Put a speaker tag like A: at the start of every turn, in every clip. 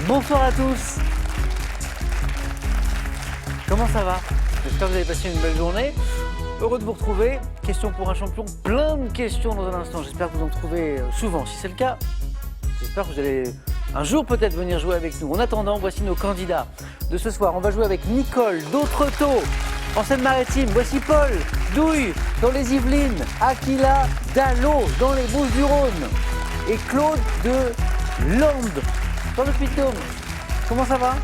A: Bonsoir à tous. Comment ça va? J'espère que vous avez passé une belle journée. Heureux de vous retrouver. Question pour un champion, plein de questions dans un instant. J'espère que vous en trouvez souvent. Si c'est le cas, j'espère que vous allez un jour peut-être venir jouer avec nous. En attendant, voici nos candidats de ce soir. On va jouer avec Nicole d'Autretot, en Seine-Maritime. Voici Paul d'Ouille, dans les Yvelines. Aquila d'Allo, dans les Bouches-du-Rhône. Et Claude de Lande, dans le Puy-de-Dôme. Comment ça va?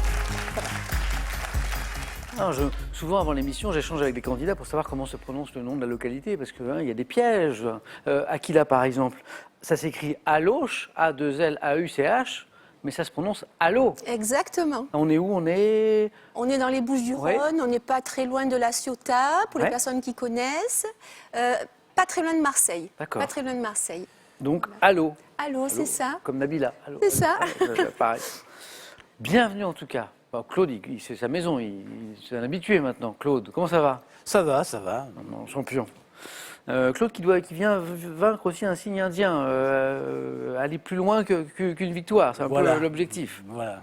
A: Non, souvent avant l'émission, j'échange avec des candidats pour savoir comment se prononce le nom de la localité, parce qu'il y a des pièges. Aquila, par exemple, ça s'écrit Alloche, A2L-A-U-C-H, mais ça se prononce Allo.
B: Exactement.
A: On est où? On est
B: dans les Bouches-du-Rhône,
A: Ouais.
B: on n'est pas très loin de La Ciotat, pour
A: Ouais.
B: les personnes qui connaissent. Pas très loin de Marseille.
A: D'accord.
B: Pas très loin de Marseille.
A: donc Allo.
B: Allô, c'est ça.
A: Comme Nabila. Allo.
B: C'est ça.
A: Pareil. Bienvenue en tout cas. Bon, Claude, c'est sa maison, c'est un habitué maintenant. Claude, comment ça va?
C: Ça va, ça va.
A: Non, champion. Claude qui vient vaincre aussi un signe indien, aller plus loin qu'une victoire, c'est un
C: Voilà.
A: peu l'objectif.
C: Voilà.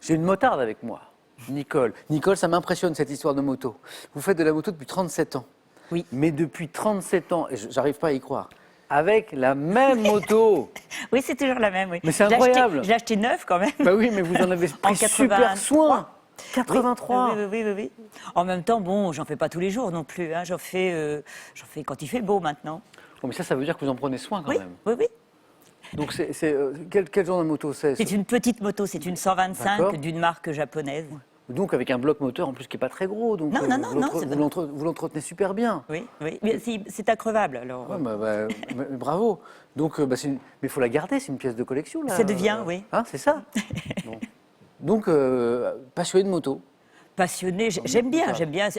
A: J'ai une motarde avec moi, Nicole. Nicole, ça m'impressionne cette histoire de moto. Vous faites de la moto depuis 37 ans.
D: Oui.
A: Mais depuis 37 ans, et j'arrive pas à y croire, avec la même moto.
D: Oui, c'est toujours la même, oui.
A: Mais c'est
D: Je l'ai acheté-
A: incroyable.
D: Je l'ai acheté neuf quand même.
A: Bah oui, mais vous en avez pris super
D: 83.
A: soin. 83.
D: Oui. En même temps, bon, j'en fais pas tous les jours non plus. Hein. J'en fais quand il fait beau maintenant.
A: Oh, mais ça veut dire que vous en prenez soin quand
D: Oui,
A: même.
D: oui.
A: Donc quel genre de moto c'est?
D: C'est une petite moto, c'est une 125
A: D'accord.
D: d'une marque japonaise.
A: Donc avec un bloc moteur en plus qui n'est pas très gros. Donc,
D: Non, c'est
A: vous l'entretenez super bien.
D: Oui. Mais c'est increvable alors.
A: Ouais, bravo. Donc, mais il faut la garder, c'est une pièce de collection. Là.
D: Ça devient, oui.
A: Hein, c'est ça. Bon. Donc, passionné de moto.
D: Passionné, j'aime bien.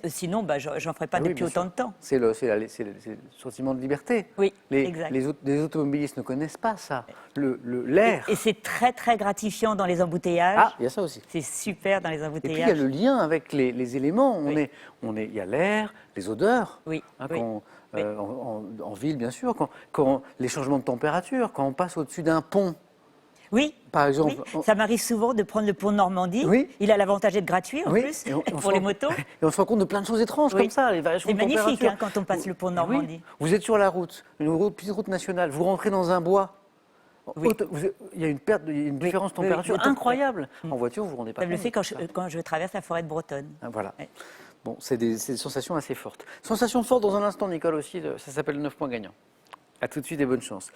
D: Sinon, j'en ferais pas
A: Ah oui,
D: depuis
A: bien sûr.
D: autant de temps.
A: C'est le sentiment de liberté.
D: Oui,
A: les,
D: exact.
A: les automobilistes ne connaissent pas ça. L'air.
D: Et c'est très, très gratifiant dans les embouteillages.
A: Ah, il y a ça aussi.
D: C'est super dans les
A: Et puis il y a
D: embouteillages.
A: le lien avec les éléments.
D: Oui.
A: Il y a l'air, les odeurs.
D: Oui,
A: Hein,
D: oui. Oui.
A: En ville, bien sûr, quand les changements de température, quand on passe au-dessus d'un pont,
D: Oui.
A: par exemple.
D: Oui, ça m'arrive souvent de prendre le pont de Normandie.
A: Oui.
D: Il a l'avantage d'être gratuit en
A: Oui,
D: plus
A: et on se
D: pour les
A: rend-
D: motos.
A: Et on se rend compte de plein de choses étranges
D: Oui.
A: comme ça, les variations
D: C'est
A: de
D: magnifique
A: température.
D: hein, quand on passe le pont de
A: Oui.
D: Normandie.
A: Vous êtes sur la route, petite route nationale, vous rentrez dans un bois.
D: Oui.
A: Il y a une différence de température
D: oui, oui.
A: incroyable. En voiture, vous ne vous rendez pas
D: Ça me le
A: compte.
D: fait quand je traverse la forêt de Bretonne.
A: Ah, voilà.
D: Ouais.
A: Bon, c'est des sensations assez fortes. Sensations fortes dans un instant, Nicole aussi, ça s'appelle le 9 points gagnants. À tout de suite et bonne chance.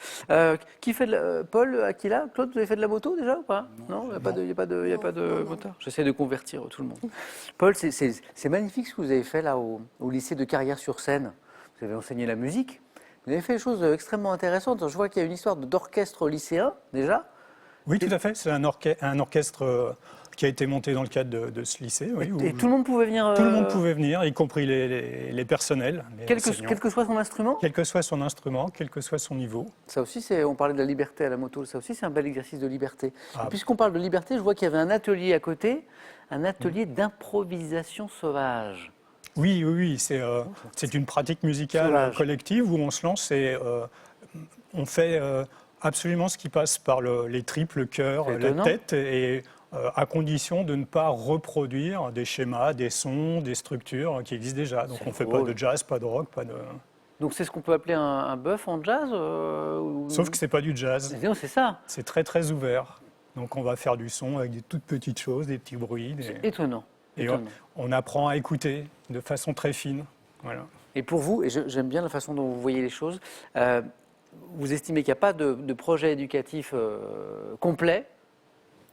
A: Qui fait Paul, Aquila, Claude, vous avez fait de la moto déjà ou pas? Non, il n'y a pas de moteur. J'essaie de convertir tout le monde. Paul, c'est magnifique ce que vous avez fait là au lycée de Carrières-sur-Seine. Vous avez enseigné la musique. Vous avez fait des choses extrêmement intéressantes. Je vois qu'il y a une histoire d'orchestre lycéen déjà.
E: Oui, tout à fait. C'est un orchestre qui a été monté dans le cadre de ce lycée. Oui,
A: Et tout le monde pouvait venir.
E: tout le monde pouvait venir, y compris les personnels, les
A: Quel
E: enseignants.
A: que soit son instrument.
E: Quel que soit son instrument, quel que soit son niveau.
A: Ça aussi, on parlait de la liberté à la moto, ça aussi c'est un bel exercice de liberté.
E: Ah.
A: Et puisqu'on parle de liberté, je vois qu'il y avait un atelier à côté, un atelier d'improvisation sauvage.
E: Oui. C'est une pratique musicale
A: Sauvage.
E: collective où on se lance et on fait absolument ce qui passe par les tripes, le cœur,
A: C'est
E: la
A: étonnant.
E: tête, et à condition de ne pas reproduire des schémas, des sons, des structures qui existent déjà. Donc
A: C'est
E: on ne fait
A: drôle.
E: pas de jazz, pas de rock, pas de...
A: Donc c'est ce qu'on peut appeler un bœuf en jazz
E: Sauf que c'est pas du jazz.
A: Non, c'est ça,
E: C'est très très ouvert. Donc on va faire du son avec des toutes petites choses, des petits bruits.
A: étonnant.
E: Et
A: étonnant.
E: on apprend à écouter de façon très fine. Voilà.
A: Et pour vous, et j'aime bien la façon dont vous voyez les choses, vous estimez qu'il n'y a pas de projet éducatif complet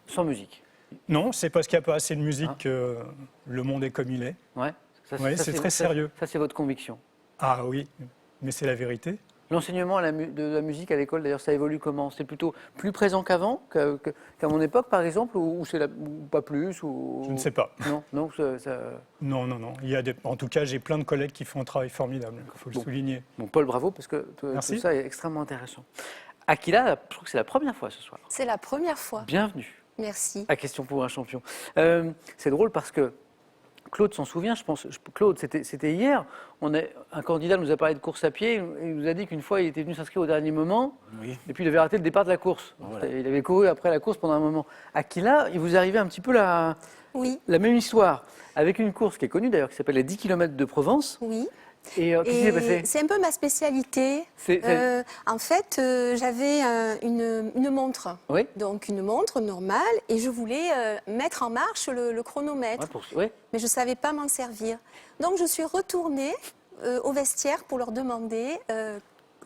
A: sans musique?
E: Non, c'est parce qu'il n'y a pas assez de musique que le monde est comme il est.
A: Ouais,
E: Ouais, c'est très sérieux.
A: Ça, c'est votre conviction.
E: Ah oui, mais c'est la vérité.
A: L'enseignement de la musique à l'école, d'ailleurs, ça évolue comment? C'est plutôt plus présent qu'avant, qu'à mon époque, par exemple, ou pas plus ou...
E: Je ne sais pas.
A: Non,
E: Non. En tout cas, j'ai plein de collègues qui font un travail formidable, il faut le
A: Bon.
E: souligner.
A: Bon, Paul, bravo, parce que tout
E: Merci.
A: ça est extrêmement intéressant. Aquila, je trouve que c'est la première fois ce soir.
B: C'est la première fois.
A: Bienvenue
B: Merci.
A: à Question pour un champion. C'est drôle parce que Claude s'en souvient, je pense. Claude, c'était hier. Un candidat nous a parlé de course à pied. Il nous a dit qu'une fois, il était venu s'inscrire au dernier moment.
C: Oui.
A: Et puis, il avait raté le départ de la course.
C: Voilà.
A: Il avait couru après la course pendant un moment. Aquila, il vous arrivait un petit peu
B: Oui,
A: la même histoire. Avec une course qui est connue d'ailleurs, qui s'appelle les 10 km de Provence.
B: oui.
A: Et qu'est-ce qui s'est passé?
B: C'est un peu ma spécialité. En fait, j'avais une montre.
A: Oui.
B: Donc une montre normale et je voulais mettre en marche le chronomètre.
A: Ouais.
B: Mais je ne savais pas m'en servir. Donc je suis retournée au vestiaire pour leur demander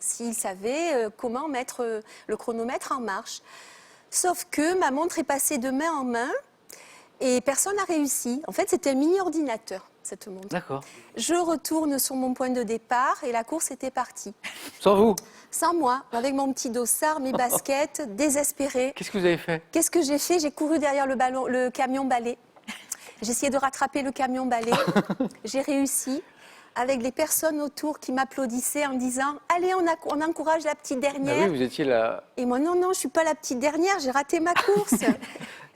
B: s'ils savaient comment mettre le chronomètre en marche. Sauf que ma montre est passée de main en main et personne n'a réussi. En fait, c'était un mini-ordinateur, cette montre.
A: D'accord.
B: Je retourne sur mon point de départ et la course était partie.
A: Sans vous?
B: Sans moi, avec mon petit dossard, mes baskets, désespérée.
A: Qu'est-ce que vous avez fait?
B: Qu'est-ce que j'ai fait? J'ai couru derrière le camion balai. J'ai essayé de rattraper le camion balai. J'ai réussi avec les personnes autour qui m'applaudissaient en disant « Allez, on encourage la petite dernière.
A: Ah oui, vous étiez là.
B: Et moi, non, je ne suis pas la petite dernière, j'ai raté ma course.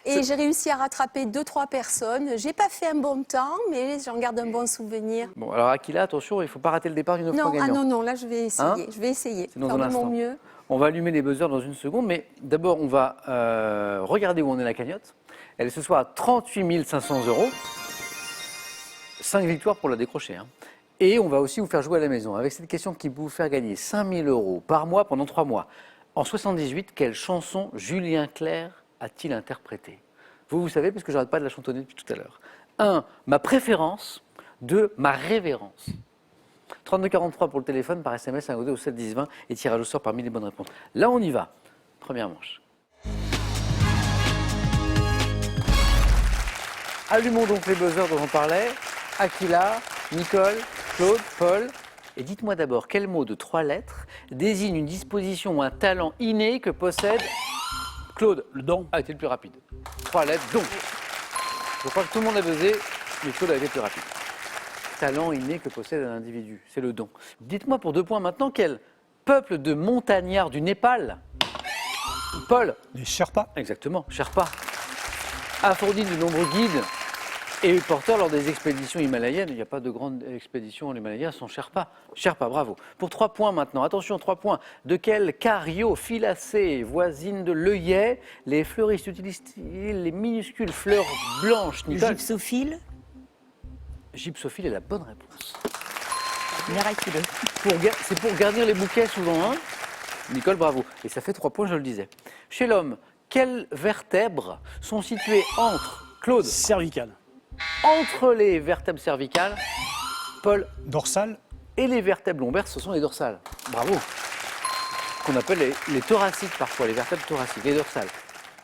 B: Et j'ai réussi à rattraper 2-3 personnes. J'ai pas fait un bon temps, mais j'en garde un bon souvenir.
A: Bon, alors Aquila, attention, il ne faut pas rater le départ d'une offre
B: Non,
A: gagnant.
B: non, là, je vais essayer.
A: Hein
B: Je vais essayer.
A: C'est dans
B: Faire
A: un
B: de
A: instant.
B: mon mieux.
A: On va allumer les buzzers dans une seconde, mais d'abord, on va regarder où en est la cagnotte. Elle est ce soir à 38 500 €. 5 victoires pour la décrocher. Hein. Et on va aussi vous faire jouer à la maison avec cette question qui peut vous faire gagner 5 000 € par mois pendant 3 mois. En 78, quelle chanson Julien Clerc a-t-il interprétée? Vous savez, parce que je n'arrête pas de la chantonner depuis tout à l'heure. 1. Ma préférence. 2. Ma révérence. 3243 pour le téléphone, par SMS, un ou deux au 7 10 20 et tirage au sort parmi les bonnes réponses. Là, on y va. Première manche. Allumons donc les buzzers dont on parlait. Aquila, Nicole, Claude, Paul. Et dites-moi d'abord, quel mot de 3 lettres désigne une disposition ou un talent inné que possède Claude?
C: Le don.
A: A été le plus rapide. 3 lettres, don. Je crois que tout le monde a buzzé, mais Claude a été le plus rapide. Talent inné que possède un individu, c'est le don. Dites-moi pour 2 points maintenant, quel peuple de montagnards du Népal? Paul.
E: Les Sherpas.
A: Exactement, Sherpa. A fourni de nombreux guides et porteurs lors des expéditions himalayennes. Il n'y a pas de grande expédition en Himalaya sans Sherpa. Sherpa, bravo. Pour 3 points maintenant, attention, 3 points. De quelle cariophyllacée voisine de l'œillet les fleuristes utilisent-ils les minuscules fleurs blanches? Nicole.
D: Gypsophile,
A: Gypsophile est la bonne réponse.
D: miraculeux.
A: C'est pour garnir les bouquets souvent, hein? Nicole, bravo. Et ça fait 3 points, je le disais. Chez l'homme, quelles vertèbres sont situées entre, Claude,
C: Cervical.
A: entre les vertèbres cervicales, Paul,
E: Dorsal.
A: et les vertèbres lombaires, ce sont les dorsales. Bravo. Qu'on appelle les thoraciques parfois, les vertèbres thoraciques, les dorsales.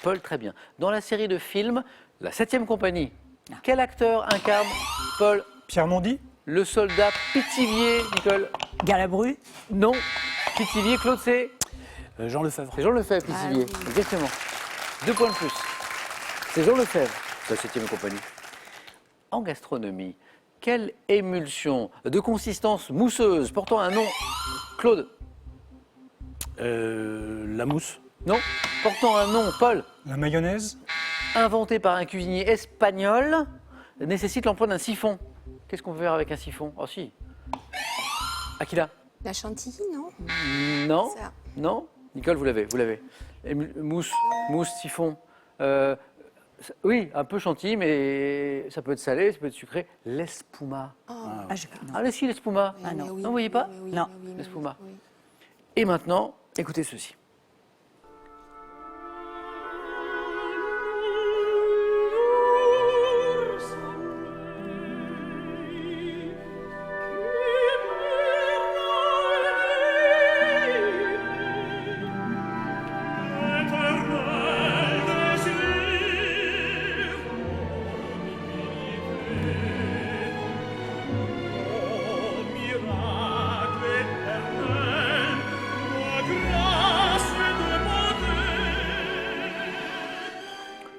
A: Paul, très bien. Dans la série de films, La 7e compagnie, quel acteur incarne, Paul,
E: Pierre Mondy.
A: le soldat Pithiviers, Nicole?
D: Galabru,
A: Non. Pithiviers, Claude, c'est
C: Jean Lefebvre.
A: Jean Lefebvre, Pithiviers.
B: Ah oui.
A: Exactement. 2 points de plus. C'est Jean Lefebvre, la 7e compagnie. En gastronomie, quelle émulsion de consistance mousseuse portant un nom, Claude?
C: La mousse.
A: Non. Portant un nom, Paul,
E: La mayonnaise.
A: inventé par un cuisinier espagnol, nécessite l'emploi d'un siphon. Qu'est-ce qu'on peut faire avec un siphon? Oh si. Aquila?
B: La chantilly, non?
A: Non.
B: Ça.
A: Non. Nicole, vous l'avez. Mousse, siphon. Oui, un peu chantilly, mais ça peut être salé, ça peut être sucré. L'espuma.
D: ah, je... non.
A: Ah, mais si, l'espuma.
D: Ah non.
B: Mais oui,
A: Non, vous voyez pas?
B: mais oui,
D: Non.
B: mais oui, mais
A: L'espuma.
B: oui, oui.
A: Et maintenant, écoutez ceci.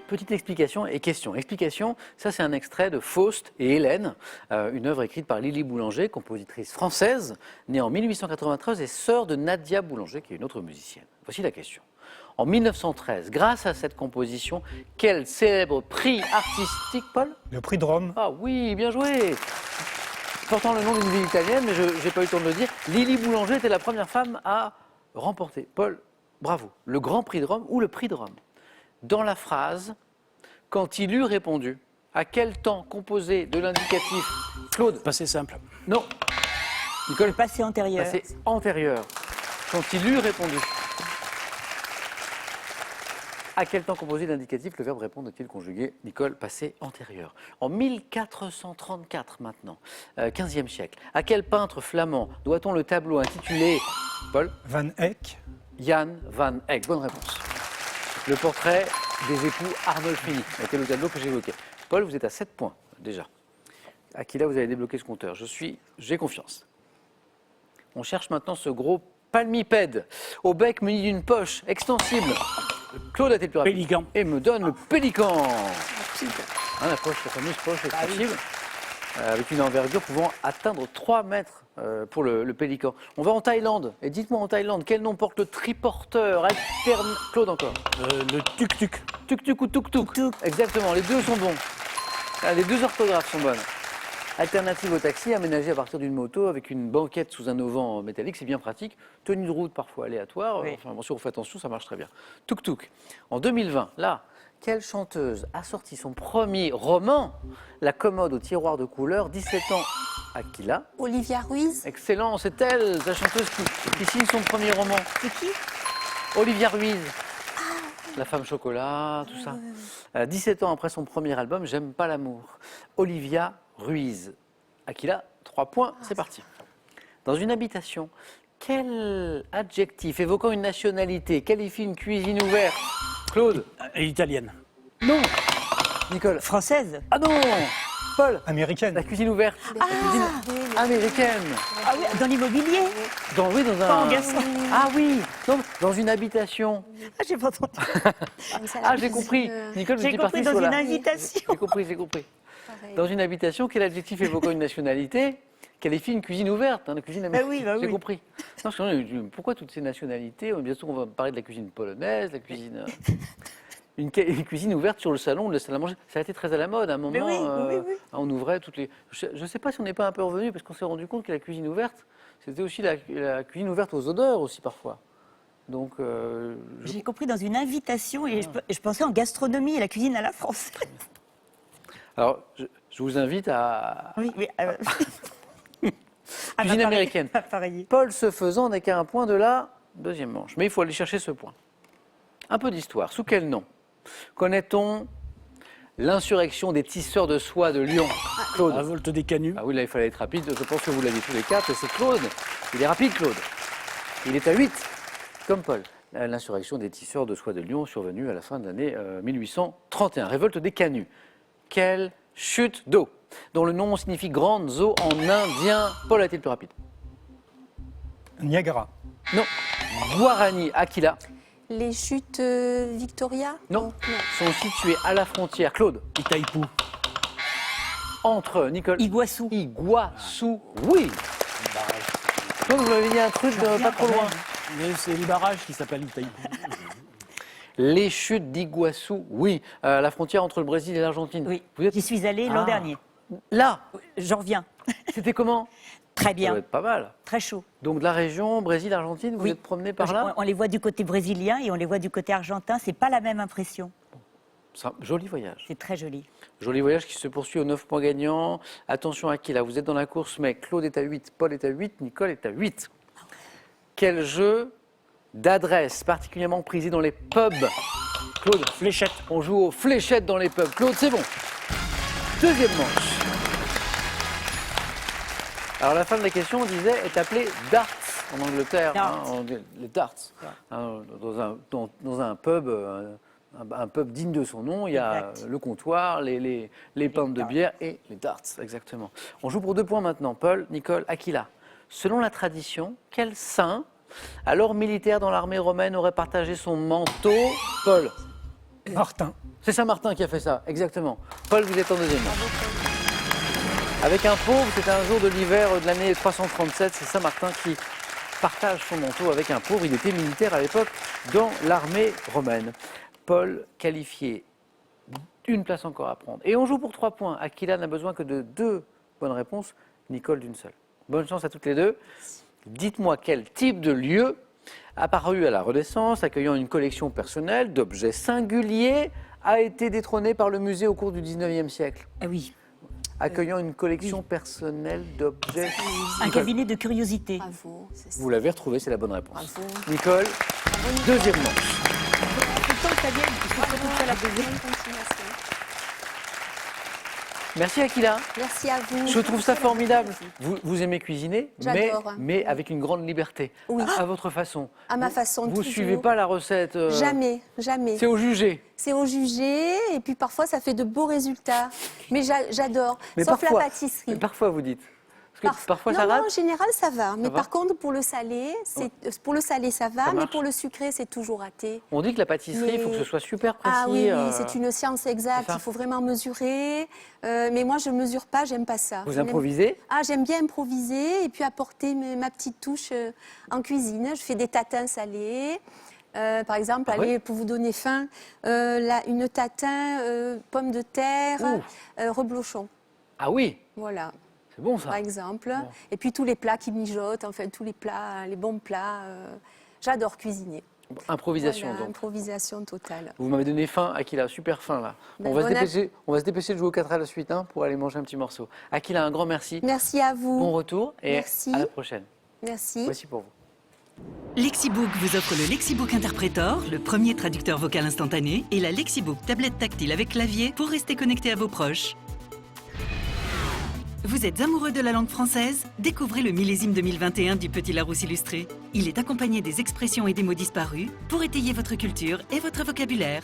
A: Petite explication et question. Explication, ça c'est un extrait de Faust et Hélène, une œuvre écrite par Lily Boulanger, compositrice française, née en 1893 et sœur de Nadia Boulanger, qui est une autre musicienne. Voici la question. En 1913, grâce à cette composition, quel célèbre prix artistique, Paul?
E: Le prix de Rome.
A: Ah oui, bien joué. Portant le nom d'une ville italienne, mais je n'ai pas eu le temps de le dire, Lily Boulanger était la première femme à remporter. Paul, bravo. Le Grand Prix de Rome ou le Prix de Rome. Dans la phrase, quand il eut répondu, à quel temps composé de l'indicatif Claude?
C: Passé simple.
A: Non. Nicole,
D: Le passé antérieur.
A: passé antérieur. Quand il eut répondu. À quel temps composé d'indicatif le verbe répondre est-il conjugué? Nicole, passé antérieur. En 1434 maintenant, 15e siècle, à quel peintre flamand doit-on le tableau intitulé, Paul?
E: Van Eyck.
A: Jan van Eyck. Bonne réponse. Le portrait des époux Arnolfini était le tableau que j'évoquais. Paul, vous êtes à 7 points déjà. Aquila, vous avez débloqué ce compteur. J'ai confiance. On cherche maintenant ce gros palmipède au bec muni d'une poche extensible. Claude a été le plus rapide.
C: Pélican.
A: Et me donne le pélican. Hein, la poche, la fameuse poche extensible, avec une envergure pouvant atteindre 3 mètres pour le pélican. On va en Thaïlande. Et dites-moi en Thaïlande, quel nom porte le triporteur alterne... Claude encore.
C: Le tuk-tuk.
A: Tuk-tuk ou tuk-tuk.
D: Tuk-tuk.
A: Exactement, les deux sont bons. Ah, les deux orthographes sont bonnes. Alternative au taxi, aménagé à partir d'une moto avec une banquette sous un auvent métallique, c'est bien pratique. Tenue de route parfois aléatoire,
D: Oui.
A: enfin, bien sûr, on fait attention, ça marche très bien. Tuk-tuk. En 2020, là, quelle chanteuse a sorti son premier roman, La commode au tiroir de couleur, 17 ans, Aquila?
B: Olivia Ruiz.
A: Excellent, c'est elle, la chanteuse qui signe son premier roman.
D: C'est qui?
A: Olivia Ruiz. La femme chocolat, tout ça. 17 ans après son premier album, J'aime pas l'amour. Olivia Ruiz. Aquila, 3 points, c'est parti. Dans une habitation, quel adjectif évoquant une nationalité qualifie une cuisine ouverte? Claude?
C: Italienne.
A: Non. Nicole?
D: Française.
A: Ah non. Paul?
E: Américaine.
A: La cuisine ouverte. La cuisine américaine.
D: Ah oui, dans l'immobilier.
A: Dans
D: Pas en
A: un.
D: garçon.
A: Ah oui. Non, dans une habitation.
D: Ah, j'ai pas entendu.
A: Ah, j'ai compris. Nicole, je
D: J'ai
A: suis
D: compris
A: parti
D: dans
A: sur
D: une
A: la.
D: invitation.
A: J'ai compris. Dans une habitation, quel adjectif évoquant une nationalité qualifie une cuisine ouverte, hein, la cuisine américaine?
D: Bah oui.
A: J'ai compris. Non, parce que, pourquoi toutes ces nationalités? Bien sûr, on va parler de la cuisine polonaise, la cuisine. Une cuisine ouverte sur le salon, la salle à manger. Ça a été très à la mode à un moment.
D: Mais oui.
A: On ouvrait toutes les. Je ne sais pas si on n'est pas un peu revenu, parce qu'on s'est rendu compte que la cuisine ouverte, c'était aussi la cuisine ouverte aux odeurs aussi parfois. Donc.
D: J'ai compris dans une invitation et je pensais en gastronomie et la cuisine à la française.
A: Alors, je vous invite à.
D: Oui.
A: Cuisine américaine.
D: Pareil.
A: Paul, ce faisant, n'est qu'à un point de la deuxième manche. Mais il faut aller chercher ce point. Un peu d'histoire. Sous quel nom connaît-on l'insurrection des tisseurs de soie de Lyon? Claude.
C: La volte des canuts.
A: Ah oui, là, il fallait être rapide. Je pense que vous l'aviez tous les quatre. Et c'est Claude. Il est rapide, Claude. Il est à 8, comme Paul. L'insurrection des tisseurs de soie de Lyon, survenue à la fin de l'année 1831. Révolte des canuts. Quelle chute d'eau, dont le nom signifie grande eau en indien. Paul a été le plus rapide.
E: Niagara.
A: Non. Guarani. Aquila.
B: Les chutes Victoria.
A: Non. Sont situées à la frontière. Claude.
C: Itaipú.
A: Entre Nicole.
D: Iguassou.
A: Iguassou. Oui. Claude, vous m'avez dit un truc pas trop loin.
C: Mais c'est le barrage qui s'appelle Itaipú.
A: Les chutes d'Iguassou. Oui. La frontière entre le Brésil et l'Argentine.
D: Oui.
A: Vous êtes
D: J'y suis allée l'an
A: Ah.
D: dernier.
A: là.
D: J'en reviens.
A: C'était comment?
D: Très
A: Ça
D: bien.
A: doit être pas mal.
D: Très chaud.
A: Donc de la région Brésil-Argentine, vous
D: Oui.
A: êtes promené par là?
D: On les voit du côté brésilien et on les voit du côté argentin. C'est pas la même impression.
A: C'est un joli voyage.
D: C'est très joli.
A: Joli voyage qui se poursuit aux 9 points gagnants. Attention à qui là? Vous êtes dans la course, mais Claude est à 8, Paul est à 8, Nicole est à 8. Quel jeu d'adresse particulièrement prisé dans les pubs? Claude,
C: Fléchette.
A: on joue aux fléchettes dans les pubs. Claude, c'est bon. Deuxième manche. Alors la fin de la question, on disait, est appelée darts en Angleterre.
D: Darts.
A: On dit les darts. Hein, dans un pub, un pub digne de son nom, il y a
D: Exact.
A: le comptoir, les pintes de
D: darts.
A: bière et les darts, exactement. On joue pour 2 points maintenant. Paul, Nicole, Aquila. Selon la tradition, quel saint, alors militaire dans l'armée romaine, aurait partagé son manteau? Paul.
E: Martin.
A: C'est Saint-Martin qui a fait ça, exactement. Paul, vous êtes en deuxième manche. Avec un pauvre, c'était un jour de l'hiver de l'année 337, c'est Saint-Martin partage son manteau avec un pauvre. Il était militaire à l'époque dans l'armée romaine. Paul qualifié. Une place encore à prendre. Et on joue pour 3 points. Aquila n'a besoin que de 2 bonnes réponses. Nicole d'une seule. Bonne chance à toutes les deux. Dites-moi quel type de lieu apparu à la Renaissance, accueillant une collection personnelle d'objets singuliers, a été détrôné par le musée au cours du 19e siècle.
D: Ah oui,
A: Accueillant une collection personnelle d'objets.
D: un cabinet de curiosité.
B: Bravo, c'est ça.
A: Vous l'avez retrouvé, c'est la bonne réponse.
B: Bravo.
A: Nicole, deuxième manche.
B: Bonne continuation.
A: Merci Aquila.
B: Merci à vous.
A: Je trouve ça formidable. Vous aimez cuisiner,
B: J'adore.
A: mais avec une grande liberté.
B: Oui.
A: À votre façon.
B: À ma façon,
A: Vous ne
B: toujours.
A: suivez pas la recette.
B: Jamais, jamais.
A: C'est au jugé.
B: C'est au jugé, et puis parfois ça fait de beaux résultats. Mais j'adore,
A: Mais
B: sauf
A: parfois,
B: la pâtisserie.
A: mais parfois vous dites. Parce que parfois
B: non,
A: ça
B: non,
A: rate.
B: en général ça va. Mais
A: va
B: par contre pour le salé, pour le salé ça va, mais
A: marche.
B: pour le sucré c'est toujours raté.
A: On dit que la pâtisserie, il faut que ce soit super précis.
B: Ah oui, oui, c'est une science exacte.
A: c'est ça.
B: Il faut vraiment mesurer. Mais moi je mesure pas, j'aime pas ça.
A: Vous
B: Je n'aime-
A: improvisez.
B: Ah, j'aime bien improviser et puis apporter ma petite touche en cuisine. Je fais des tatins salés. Par exemple,
A: Ah
B: allez,
A: ouais
B: pour vous donner faim, une tatin pommes de terre, reblochon.
A: Ah oui,
B: Voilà,
A: c'est bon ça.
B: par exemple. Et puis tous les plats qui mijotent, enfin tous les plats, les bons plats. J'adore cuisiner.
A: Improvisation
B: Voilà,
A: donc.
B: improvisation totale.
A: Vous m'avez donné faim, Aquila, super faim là.
B: Ben,
A: on va
B: bon
A: se dépêcher de jouer au 4 à la suite pour aller manger un petit morceau. Aquila, un grand merci.
B: Merci à vous.
A: Bon retour et
B: Merci.
A: à la prochaine.
B: Merci.
A: Voici pour vous.
F: Lexibook vous offre le Lexibook Interpretor, le premier traducteur vocal instantané, et la Lexibook tablette tactile avec clavier pour rester connecté à vos proches. Vous êtes amoureux de la langue française? Découvrez le millésime 2021 du Petit Larousse illustré. Il est accompagné des expressions et des mots disparus pour étayer votre culture et votre vocabulaire.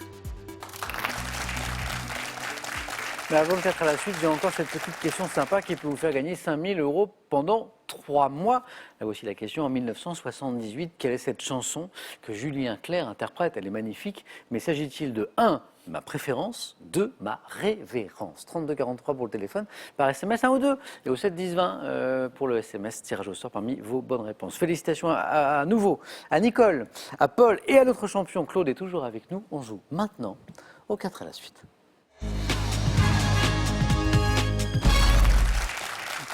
A: Mais avant le 4 à la suite, j'ai encore cette petite question sympa qui peut vous faire gagner 5 000 € pendant 3 mois. Là voici la question. En 1978, quelle est cette chanson que Julien Clerc interprète? Elle est magnifique. Mais s'agit-il de 1. Ma préférence, 2. Ma révérence? 3243 pour le téléphone, par SMS 1 ou 2. Et au 7 10 20 pour le SMS, tirage au sort parmi vos bonnes réponses. Félicitations à nouveau à Nicole, à Paul et à notre champion Claude est toujours avec nous. On joue maintenant au 4 à la suite.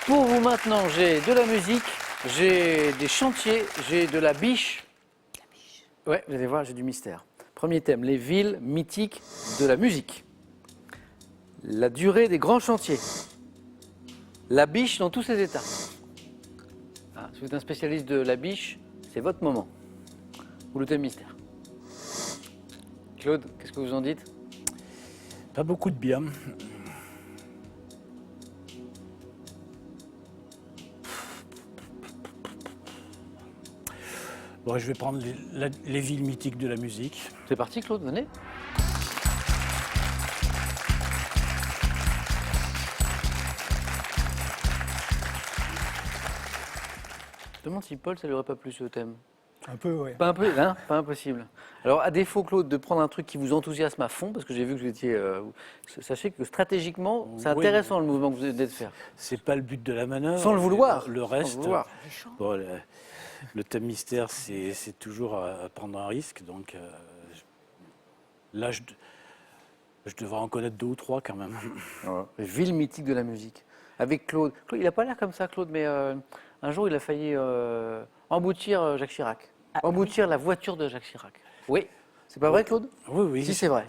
A: Pour vous maintenant, j'ai de la musique, j'ai des chantiers, j'ai de la biche. Ouais, vous allez voir, j'ai du mystère. Premier thème, les villes mythiques de la musique. La durée des grands chantiers. La biche dans tous ses états. Ah, si vous êtes un spécialiste de la biche, c'est votre moment. Ou le thème mystère. Claude, qu'est-ce que vous en dites?
C: Pas beaucoup de bien. Bon, je vais prendre les villes mythiques de la musique.
A: C'est parti, Claude, venez. Je me demande si Paul, ça lui aurait pas plu ce thème.
E: Un peu, oui.
A: Pas impossible. Alors, à défaut, Claude, de prendre un truc qui vous enthousiasme à fond, parce que j'ai vu que vous étiez. Sachez que stratégiquement, c'est
C: Oui.
A: intéressant le mouvement que vous venez de faire.
C: C'est pas le but de la manœuvre.
A: Sans le vouloir.
C: Le
A: Sans
C: reste.
A: le vouloir.
C: Bon, le thème mystère, c'est toujours à prendre un risque. Donc là, je devrais en connaître 2 ou 3 quand même.
A: Les villes mythiques de la musique. Avec Claude. Claude, il n'a pas l'air comme ça, Claude, mais un jour, il a failli emboutir Jacques Chirac. Emboutir la voiture de Jacques Chirac. Oui. C'est pas vrai, Claude?
C: Oui, oui.
A: Si, c'est vrai.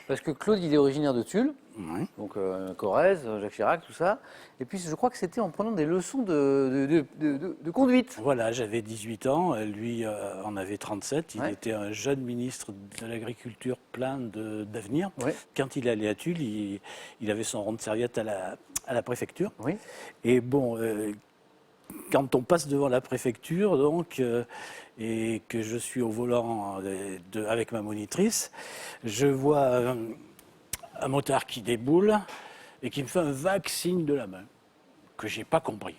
A: Parce que Claude, il est originaire de Tulle,
C: Oui.
A: donc Corrèze, Jacques Chirac, tout ça. Et puis, je crois que c'était en prenant des leçons de conduite.
C: Voilà, j'avais 18 ans, lui en avait 37. Il
A: Ouais.
C: était un jeune ministre de l'Agriculture plein d'avenir.
A: Ouais.
C: Quand il allait à Tulle, il avait son rond de serviette à la préfecture.
A: Oui.
C: Et bon, quand on passe devant la préfecture, donc, et que je suis au volant avec ma monitrice, je vois un motard qui déboule et qui me fait un vague signe de la main que j'ai pas compris.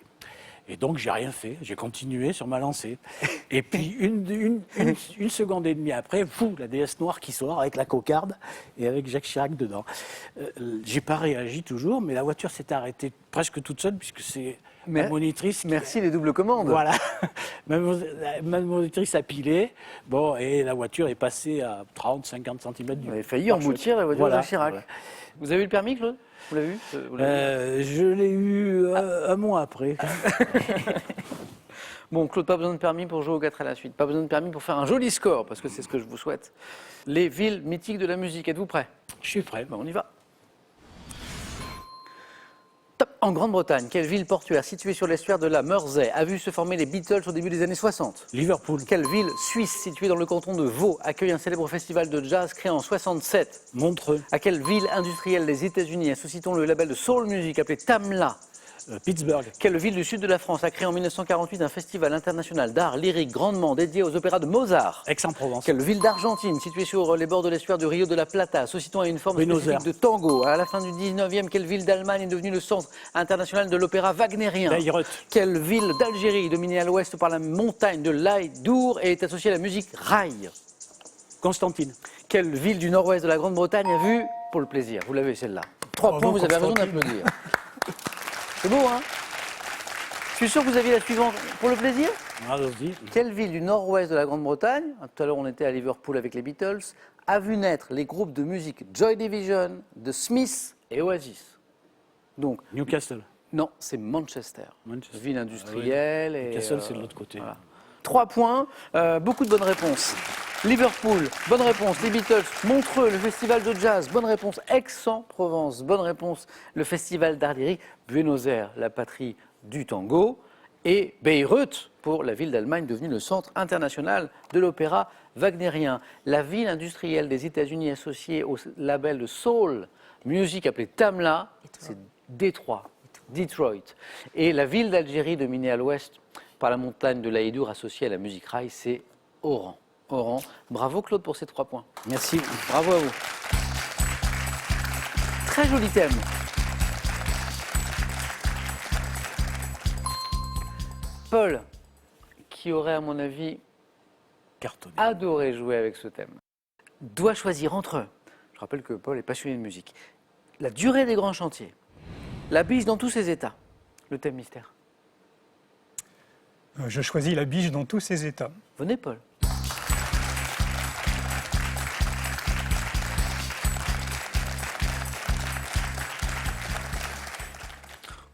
C: Et donc, j'ai rien fait. J'ai continué sur ma lancée. Et puis, une seconde et demie après, fou, la déesse noire qui sort avec la cocarde et avec Jacques Chirac dedans. J'ai pas réagi toujours, mais la voiture s'est arrêtée presque toute seule puisque c'est ma monitrice...
A: Merci les doubles commandes.
C: Voilà. Ma monitrice a pilé. Bon, et la voiture est passée à 30-50 cm du
A: Vous avez failli emboutir la voiture
C: Voilà.
A: de Chirac.
C: Voilà.
A: Vous avez eu le permis, Claude? Vous l'avez eu? Vous l'avez eu
C: Je l'ai eu un mois après.
A: Bon, Claude, pas besoin de permis pour jouer aux 4 à la suite. Pas besoin de permis pour faire un joli score, parce que c'est ce que je vous souhaite. Les villes mythiques de la musique, êtes-vous prêts?
C: Je suis prêt.
A: Bon, on y va. Top. En Grande-Bretagne, quelle ville portuaire située sur l'estuaire de la Mersey a vu se former les Beatles au début des années 60?
C: Liverpool.
A: Quelle ville suisse située dans le canton de Vaud accueille un célèbre festival de jazz créé en 67?
C: Montreux.
A: À quelle ville industrielle des États-Unis associe-t-on le label de soul music appelé Tamla?
C: Pittsburgh.
A: Quelle ville du sud de la France a créé en 1948 un festival international d'art lyrique grandement dédié aux opéras de Mozart?
C: Aix-en-Provence.
A: Quelle ville d'Argentine, située sur les bords de l'estuaire du Rio de la Plata, associe-t-on à une forme
C: Buenos
A: spécifique
C: Aires.
A: de tango? À la fin du 19e, quelle ville d'Allemagne est devenue le centre international de l'opéra wagnérien?
C: Bayreuth.
A: Quelle ville d'Algérie, dominée à l'ouest par la montagne de l'Aïdour, est associée à la musique raï?
C: Constantine.
A: Quelle ville du nord-ouest de la Grande-Bretagne a vu, pour le plaisir, vous l'avez celle-là, 3
E: Bravo,
A: points, vous avez raison
E: Constantine.
A: d'applaudir. C'est beau, hein? Je suis sûr que vous aviez la suivante, pour le plaisir.
C: Allons-y.
A: Quelle ville du nord-ouest de la Grande-Bretagne, tout à l'heure on était à Liverpool avec les Beatles, a vu naître les groupes de musique Joy Division, The Smiths et Oasis? Donc,
C: Newcastle.
A: non, c'est Manchester.
C: Manchester.
A: Ville industrielle. Et,
C: Newcastle, c'est de l'autre côté.
A: voilà. 3 points, beaucoup de bonnes réponses. Liverpool, bonne réponse. Les Beatles, Montreux, le festival de jazz, bonne réponse. Aix-en-Provence, bonne réponse. Le festival d'art lyrique, Buenos Aires, la patrie du tango. Et Bayreuth, pour la ville d'Allemagne devenue le centre international de l'opéra wagnérien. La ville industrielle des États-Unis associée au label de soul music appelé Tamla, c'est Détroit. Detroit. Et la ville d'Algérie dominée à l'ouest par la montagne de l'Aïdour associée à la musique raï, c'est Oran. Oran. Bravo Claude pour ces 3 points.
C: Merci.
A: Bravo à vous. Très joli thème. Paul, qui aurait à mon avis
C: Cartonné.
A: adoré jouer avec ce thème, doit choisir entre eux. Je rappelle que Paul est passionné de musique. La durée des grands chantiers, la biche dans tous ses états, le thème mystère.
E: Je choisis la biche dans tous ses états.
A: Venez Paul.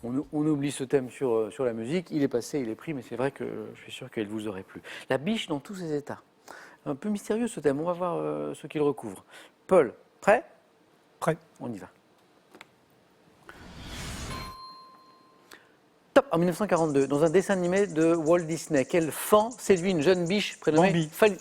A: On oublie ce thème sur la musique, il est passé, il est pris, mais c'est vrai que je suis sûr qu'il vous aurait plu. La biche dans tous ses états. Un peu mystérieux ce thème, on va voir ce qu'il recouvre. Paul, prêt?
E: Prêt.
A: On y va. Top. En 1942, dans un dessin animé de Walt Disney, quel fan séduit une jeune biche prénommée
E: Bambi.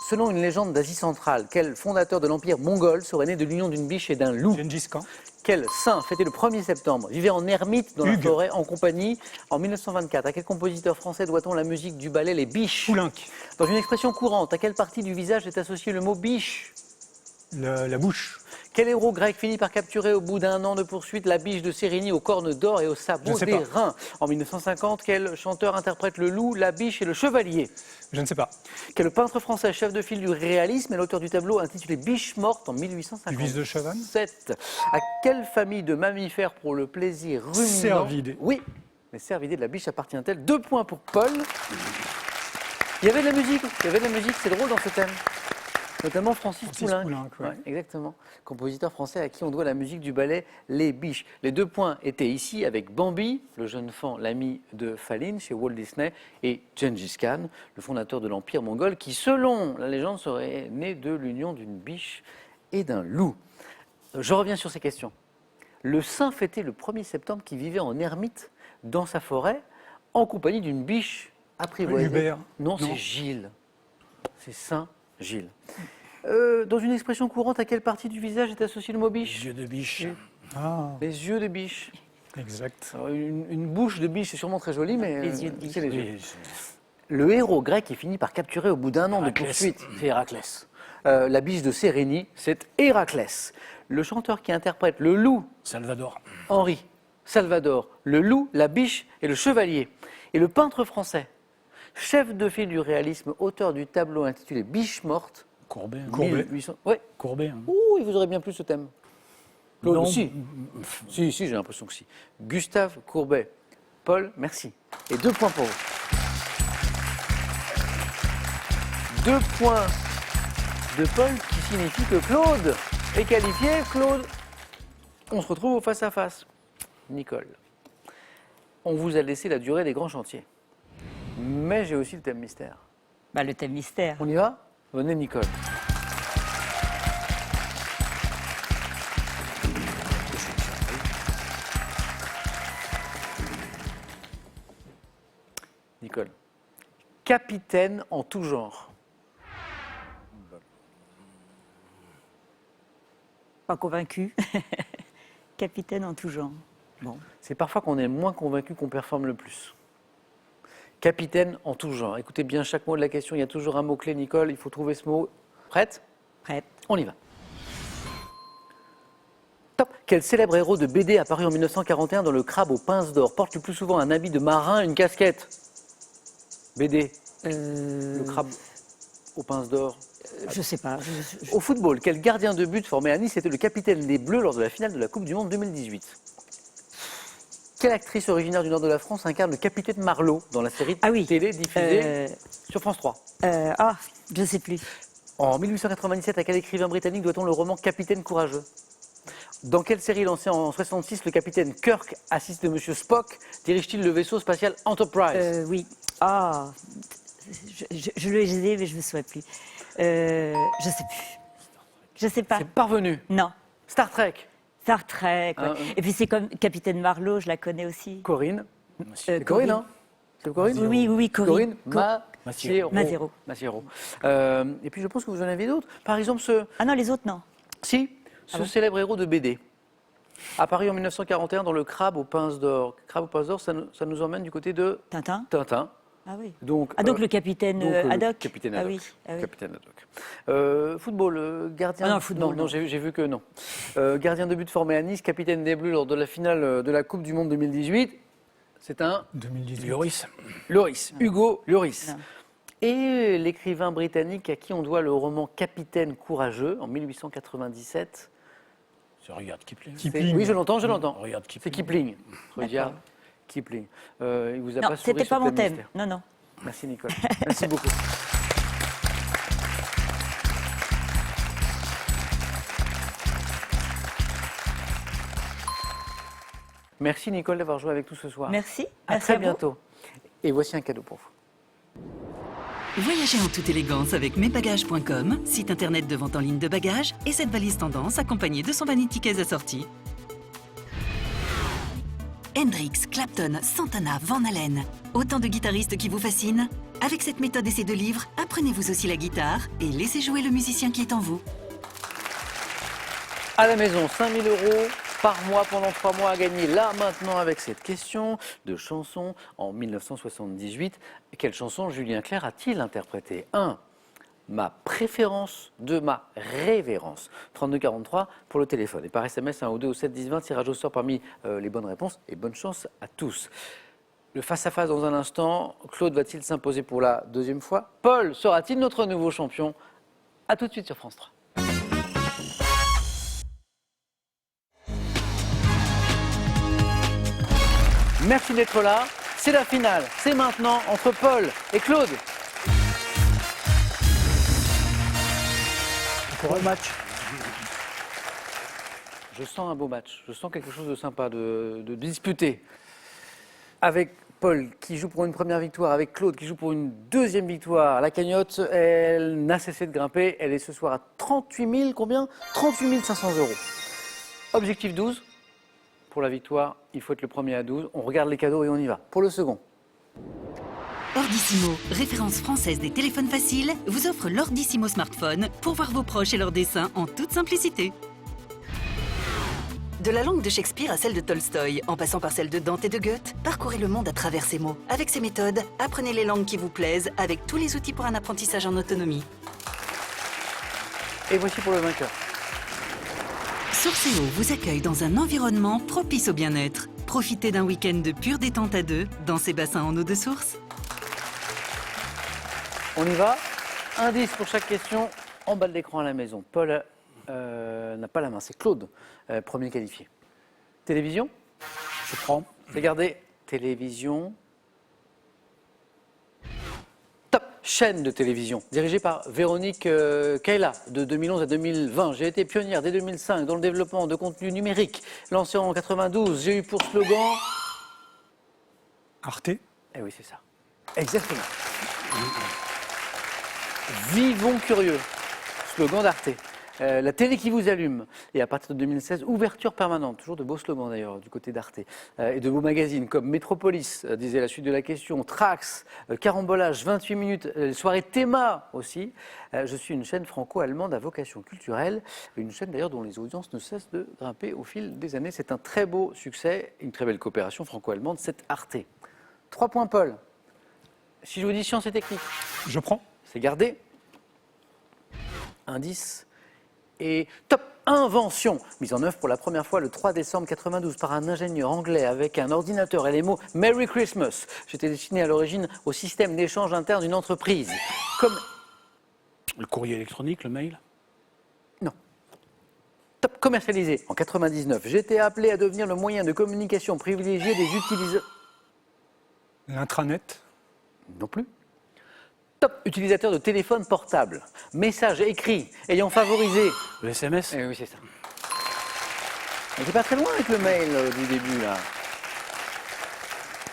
A: Selon une légende d'Asie centrale, quel fondateur de l'empire mongol serait né de l'union d'une biche et d'un loup?
E: Gengis Khan.
A: Quel saint fêté le 1er septembre vivait en ermite dans la
E: Hugues.
A: forêt en compagnie en 1924? À quel compositeur français doit-on la musique du ballet Les Biches?
E: Poulenc.
A: Dans une expression courante, à quelle partie du visage est associé le mot biche?
E: La bouche.
A: Quel héros grec finit par capturer au bout d'un an de poursuite la biche de Sérénie aux cornes d'or et aux
E: Je
A: sabots
E: ne sais pas.
A: d'airain? En 1950, quel chanteur interprète le loup, la biche et le chevalier?
E: Je ne sais pas.
A: Quel peintre français, chef de file du réalisme et l'auteur du tableau intitulé Biche morte en 1857?
E: Louise de Chavannes.
A: À quelle famille de mammifères pour le plaisir ruminant?
E: Cervidés.
A: Oui, mais cervidés de la biche appartient-elle? 2 points pour Paul. Il y avait de la musique, c'est drôle dans ce thème. Notamment Francis Poulenc.
E: Poulenc, ouais.
A: Ouais, exactement. Compositeur français à qui on doit la musique du ballet Les Biches. Les 2 points étaient ici avec Bambi, le jeune fan, l'ami de Faline chez Walt Disney, et Gengis Khan, le fondateur de l'Empire mongol, qui, selon la légende, serait né de l'union d'une biche et d'un loup. Je reviens sur ces questions. Le saint fêté le 1er septembre qui vivait en ermite dans sa forêt en compagnie d'une biche apprivoisée.
E: Hubert.
A: Non,
E: Non.
A: c'est Gilles. C'est Saint Gilles. Dans une expression courante, à quelle partie du visage est associé le mot biche?
C: Yeux de biche.
E: Ah,
A: Les yeux de biche.
E: exact.
A: Alors, une bouche de biche, c'est sûrement très joli, mais
D: Les yeux de biche.
A: c'est les yeux.
C: Oui,
A: Le héros grec qui finit par capturer au bout d'un an de
C: Héraclès.
A: poursuite, c'est Héraclès. La biche de Sérénie, c'est Héraclès. Le chanteur qui interprète le loup,
C: Salvador.
A: Henri, Salvador, le loup, la biche et le chevalier. Et le peintre français, chef de file du réalisme, auteur du tableau intitulé Biche morte,
C: Courbet. hein.
E: Courbet.
A: 1800. Ouais.
C: Courbet. hein.
A: Ouh, il vous aurait bien plu ce thème. Claude,
C: Non.
A: si. Si, j'ai l'impression que si. Gustave Courbet, Paul, merci. Et 2 points pour vous. 2 points de Paul qui signifie que Claude est qualifié. Claude, on se retrouve au face-à-face. Nicole, on vous a laissé la durée des grands chantiers. Mais j'ai aussi le thème mystère.
D: Bah, le thème mystère.
A: On y va? Venez Nicole. Nicole. Capitaine en tout genre.
D: Pas convaincu. Capitaine en tout genre. Bon.
A: C'est parfois qu'on est moins convaincu qu'on performe le plus. Capitaine en tout genre. Écoutez bien chaque mot de la question. Il y a toujours un mot-clé, Nicole. Il faut trouver ce mot. Prête?
D: Prête.
A: On y va. Top. Quel célèbre héros de BD apparu en 1941 dans Le Crabe aux pinces d'or porte le plus souvent un habit de marin, une casquette? BD. Le Crabe aux pinces d'or.
D: Je sais pas.
A: Au football, quel gardien de but formé à Nice était le capitaine des Bleus lors de la finale de la Coupe du Monde 2018? Quelle actrice originaire du nord de la France incarne le capitaine Marlowe dans la série
D: Ah oui.
A: télé diffusée sur France 3?
D: Je sais plus.
A: En 1897, à quel écrivain britannique doit-on le roman Capitaine courageux? Dans quelle série lancée en 66, le capitaine Kirk, assisté de Monsieur Spock, dirige-t-il le vaisseau spatial Enterprise?
D: Oui. Ah. Je le ai, mais je ne me souviens plus. Je sais plus. Je sais pas.
A: C'est parvenu.
D: Non.
A: Star Trek.
D: Star Trek. Ouais. Et puis c'est comme Capitaine Marlowe, je la connais aussi.
A: Corinne. C'est Corinne, hein? C'est Corinne?
D: Oui, Corinne.
A: Maziero. Maziero. Et puis je pense que vous en avez d'autres. Par exemple,
D: Ah non, les autres, non.
A: ce célèbre héros de BD, apparu en 1941 dans Le Crabe aux pinces d'or. Crabe aux pinces d'or, ça nous emmène du côté de
D: Tintin.
A: Tintin.
D: Ah oui.
A: Donc,
D: Donc le capitaine Haddock.
A: Capitaine
D: Ah
A: Haddock.
D: oui. Ah oui.
A: Capitaine Haddock. Football, gardien.
D: Ah non, football,
A: non,
D: non.
A: j'ai vu que non. Gardien de but formé à Nice, capitaine des Bleus lors de la finale de la Coupe du Monde 2018. C'est un
E: 2018.
A: Lloris, Hugo Lloris.
D: Non.
A: Et l'écrivain britannique à qui on doit le roman Capitaine courageux en 1897.
C: C'est Rudyard Kipling.
E: Kipling.
A: Oui, je l'entends.
C: Rudyard
A: C'est
C: Kipling.
A: Kipling. Rudyard Kipling. Il vous a
D: Non,
A: pas sauvé
D: c'était
A: sur
D: pas
A: le
D: mon thème.
A: mystère.
D: Non.
A: Merci Nicole. Merci beaucoup. Merci Nicole d'avoir joué avec nous ce soir.
D: Merci.
A: À
D: Merci
A: très
D: à vous.
A: bientôt. Et voici un cadeau pour vous.
F: Voyagez en toute élégance avec mesbagages.com, site internet de vente en ligne de bagages, et cette valise tendance accompagnée de son vanity case assorti. Hendrix, Clapton, Santana, Van Halen. Autant de guitaristes qui vous fascinent? Avec cette méthode et ces 2 livres, apprenez-vous aussi la guitare et laissez jouer le musicien qui est en vous.
A: À la maison, 5 000 € par mois pendant 3 mois à gagner là maintenant avec cette question de chanson en 1978. Quelle chanson Julien Clerc a-t-il interprété? 1. Ma préférence, 2. Ma révérence. 3243 pour le téléphone. Et par SMS, 1 ou 2 ou 7 10 20, tirage au sort parmi les bonnes réponses. Et bonne chance à tous. Le face-à-face dans un instant. Claude va-t-il s'imposer pour la 2e fois? Paul sera-t-il notre nouveau champion? A tout de suite sur France 3. Merci d'être là. C'est la finale. C'est maintenant entre Paul et Claude.
C: Pour un match.
A: Je sens un beau match. Je sens quelque chose de sympa, de disputé. Avec Paul qui joue pour une première victoire, avec Claude qui joue pour une 2e victoire. La cagnotte, elle n'a cessé de grimper. Elle est ce soir à 38 000, combien 38 500 €. Objectif 12. Pour la victoire, il faut être le premier à 12. On regarde les cadeaux et on y va. Pour le second.
F: Ordissimo, référence française des téléphones faciles, vous offre l'Ordissimo smartphone pour voir vos proches et leurs dessins en toute simplicité. De la langue de Shakespeare à celle de Tolstoï, en passant par celle de Dante et de Goethe, parcourez le monde à travers ces mots. Avec ces méthodes, apprenez les langues qui vous plaisent avec tous les outils pour un apprentissage en autonomie.
A: Et voici pour le vainqueur.
F: Sourcéo vous accueille dans un environnement propice au bien-être. Profitez d'un week-end de pure détente à 2 dans ces bassins en eau de source.
A: On y va. Indice pour chaque question en bas de l'écran à la maison. Paul n'a pas la main, c'est Claude, premier qualifié. Télévision,
C: Je prends.
A: c'est gardé télévision. Top, chaîne de télévision, dirigée par Véronique Kayla, de 2011 à 2020. J'ai été pionnière dès 2005 dans le développement de contenus numériques. Lancé en 92, j'ai eu pour slogan...
E: Arte.
A: Eh oui, c'est ça. Exactement. Vivons curieux. Slogan d'Arte. La télé qui vous allume. Et à partir de 2016, ouverture permanente. Toujours de beaux slogans d'ailleurs du côté d'Arte. Et de beaux magazines comme Métropolis, disait la suite de la question, Trax, Carambolage, 28 minutes, soirée Théma aussi. Je suis une chaîne franco-allemande à vocation culturelle. Une chaîne d'ailleurs dont les audiences ne cessent de grimper au fil des années. C'est un très beau succès, une très belle coopération franco-allemande, cette Arte. 3 points, Paul. Si je vous dis sciences et techniques,
E: Je prends.
A: c'est gardé. Indice. Et top, invention, mise en œuvre pour la première fois le 3 décembre 92 par un ingénieur anglais avec un ordinateur et les mots Merry Christmas. J'étais destiné à l'origine au système d'échange interne d'une entreprise. Comme...
C: Le courrier électronique, le mail.
A: Non. Top, commercialisé en 99. J'étais appelé à devenir le moyen de communication privilégié des utilisateurs.
E: L'intranet.
A: Non plus. Top, utilisateur de téléphone portable. Message écrit ayant favorisé...
C: Le SMS.
A: Eh oui, c'est ça. On n'était pas très loin avec le mail du début, là.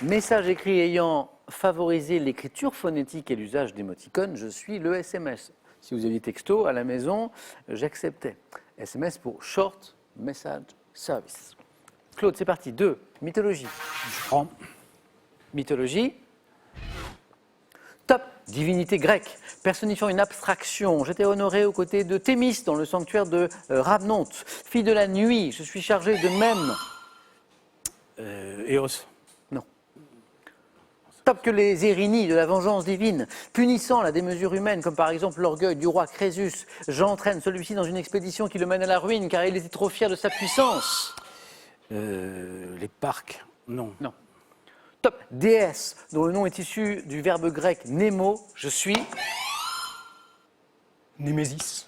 A: Message écrit ayant favorisé l'écriture phonétique et l'usage d'émoticônes, je suis le SMS. Si vous aviez texto à la maison, j'acceptais. SMS pour Short Message Service. Claude, c'est parti. 2. Mythologie.
C: Je prends.
A: Mythologie. Top, divinité grecque, personnifiant une abstraction. J'étais honoré aux côtés de Thémis dans le sanctuaire de Rhamnonte. Fille de la nuit, je suis chargé de même.
C: Eos.
A: Non. Top que les Érinies de la vengeance divine, punissant la démesure humaine, comme par exemple l'orgueil du roi Crésus. J'entraîne celui-ci dans une expédition qui le mène à la ruine car il était trop fier de sa puissance.
C: Les parcs. Non.
A: Non. Top, déesse, dont le nom est issu du verbe grec némo, je suis
E: Némésis.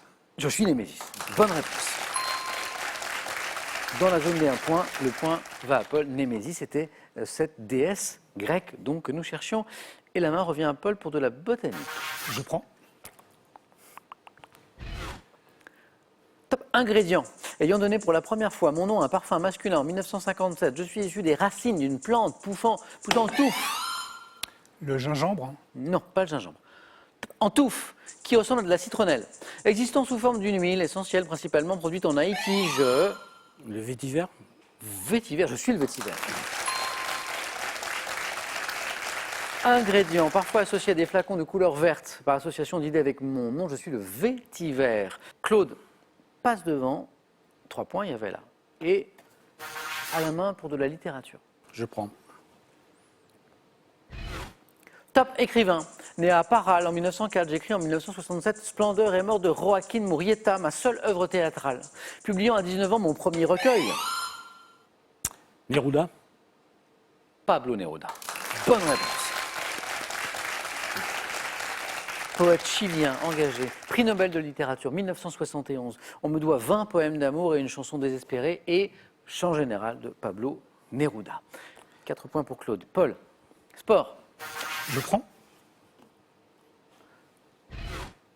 A: Némésis. Bonne réponse. Dans la zone des 1 point, le point va à Paul. Némésis était cette déesse grecque donc, que nous cherchions. Et la main revient à Paul pour de la botanique.
E: Je prends.
A: Top, ingrédient. Ayant donné pour la première fois mon nom à un parfum masculin en 1957, je suis issu des racines d'une plante poussant en touffe.
E: Le gingembre.
A: Non, pas le gingembre. En touffe, qui ressemble à de la citronnelle. Existant sous forme d'une huile essentielle, principalement produite en Haïti,
C: Le vétiver.
A: Vétiver, je suis le vétiver. Ingrédient, parfois associé à des flacons de couleur verte, par association d'idées avec mon nom, je suis le vétiver. Claude passe devant, 3 points, il y avait là. Et à la main pour de la littérature.
C: Je prends.
A: Top écrivain, né à Parral en 1904, j'écris en 1967 Splendeur et mort de Joaquín Murrieta, ma seule œuvre théâtrale. Publiant à 19 ans mon premier recueil.
C: Neruda.
A: Pablo Neruda. Bonne réponse. Poète chilien engagé, prix Nobel de littérature 1971. On me doit 20 poèmes d'amour et une chanson désespérée et chant général de Pablo Neruda. 4 points pour Claude. Paul, sport.
E: Je prends.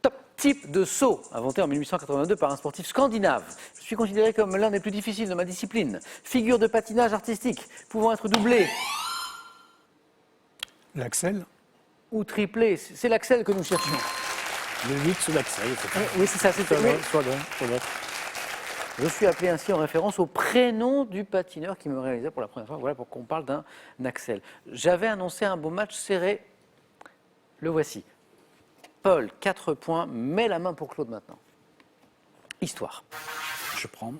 A: Top type de saut, inventé en 1882 par un sportif scandinave. Je suis considéré comme l'un des plus difficiles de ma discipline. Figure de patinage artistique, pouvant être doublé
E: L'axel.
A: ou triplé. C'est l'axel que nous cherchions.
C: Le 8 sous l'axel.
A: Oui, c'est ça, c'est ça. Oui.
C: Soit bon, soit bon.
A: Je suis appelé ainsi en référence au prénom du patineur qui me réalisait pour la première fois. Voilà pourquoi on parle d'un axel. J'avais annoncé un beau match serré. Le voici. Paul, 4 points. Mets la main pour Claude maintenant. Histoire.
C: Je prends.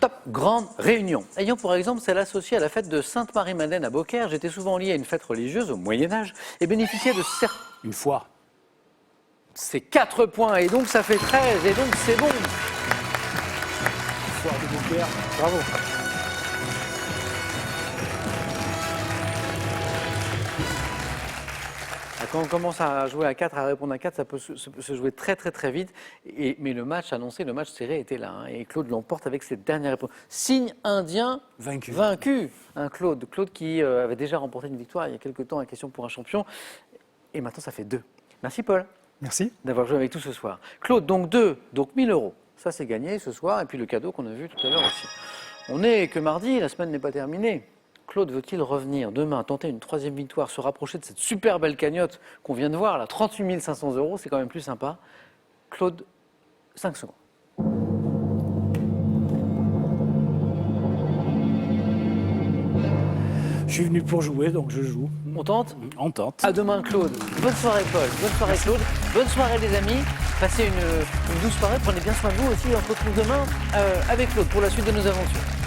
A: Top, grande réunion. Ayant pour exemple celle associée à la fête de Sainte-Marie-Madeleine à Beaucaire, j'étais souvent lié à une fête religieuse au Moyen-Âge et bénéficiais de certains...
C: Une fois.
A: C'est 4 points et donc ça fait 13 et donc c'est bon.
C: Foire de Beaucaire.
A: Bravo. quand on commence à jouer à 4, à répondre à 4, ça peut se jouer très très très vite. Mais le match annoncé, le match serré était là. Hein, et Claude l'emporte avec cette dernière réponse. Signe indien vaincu. Hein, Claude qui avait déjà remporté une victoire il y a quelques temps à Question pour un champion. Et maintenant, ça fait 2. Merci Paul
E: Merci.
A: d'avoir joué avec tout ce soir. Claude, donc 2, donc 1000 €. Ça, c'est gagné ce soir. Et puis le cadeau qu'on a vu tout à l'heure aussi. On n'est que mardi, la semaine n'est pas terminée. Claude veut-il revenir demain, tenter une 3e victoire, se rapprocher de cette super belle cagnotte qu'on vient de voir, là, 38 500 €, c'est quand même plus sympa. Claude, 5 secondes.
C: Je suis venu pour jouer, donc je joue.
A: On tente ?
C: On tente.
A: À demain Claude. Bonne soirée Paul, bonne soirée Claude, bonne soirée les amis. Passez une douce soirée, prenez bien soin de vous aussi. On se retrouve demain avec Claude pour la suite de nos aventures.